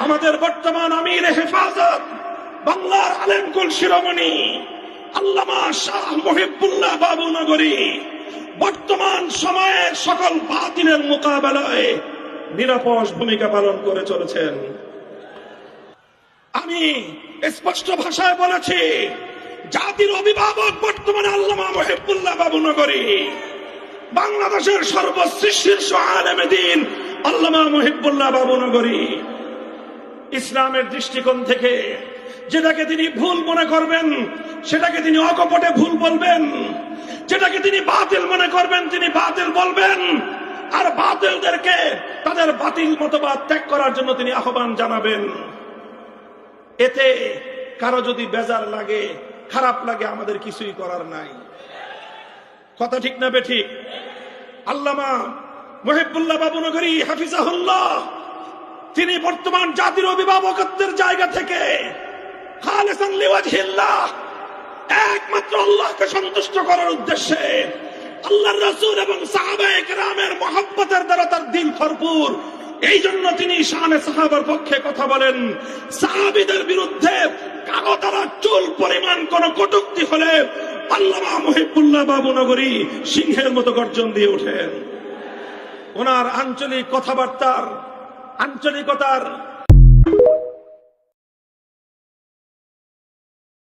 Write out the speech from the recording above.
আমাদের বর্তমান আমির হেফাজত বাংলার আলেমকুল শিরোমণি আল্লামা শাহ মুহিবুল্লাহ বাবু নগরী বর্তমান সময়ের সকল বাতিলের মোকাবেলায় নিরপেক্ষ ভূমিকা পালন করে চলেছেন। আমি স্পষ্ট ভাষায় বলেছি, জাতির অভিভাবক বর্তমানে আল্লামা মুহিবুল্লাহ বাবু নগরী, বাংলাদেশের সর্বশীর্ষ আলেমে দ্বীন আল্লামা মুহিবুল্লাহ বাবু নগরী। ইসলামের দৃষ্টিকোণ থেকে যেটাকে তিনি ভুল মনে করবেন সেটাকে তিনি অকপটে ভুল বলবেন, যেটাকে তিনি বাতিল মনে করবেন তিনি বাতিল বলবেন, আর বাতিলদেরকে তাদের বাতিল মতবাদ ত্যাগ করার জন্য তিনি আহ্বান জানাবেন। এতে কারো যদি বেজার লাগে, খারাপ লাগে, আমাদের কিছুই করার নাই। কথা ঠিক না বেঠিক? আল্লামা মুহিবুল্লাহ বাবু নগরী হাফিজাহুল্লাহ তিনি বর্তমান জাতির অভিভাবকত্বের জায়গা থেকে খালিসান লিওয়াজহিল্লাহ, একমাত্র আল্লাহকে সন্তুষ্ট করার উদ্দেশ্যে, আল্লাহর রাসূল এবং সাহাবায়ে কেরামের মহব্বতের দ্বারা তার দিল ভরপুর, এই জন্য তিনি শানে সাহাবার পক্ষে কথা বলেন। সাহাবীদের বিরুদ্ধে কালো তারা চুল পরিমাণ কোন কটূক্তি হলে আল্লামা মুহিবুল্লাহ বাবু নগরী সিংহের মতো গর্জন দিয়ে ওঠেন। ওনার আঞ্চলিক কথাবার্তার আঞ্চলিকতার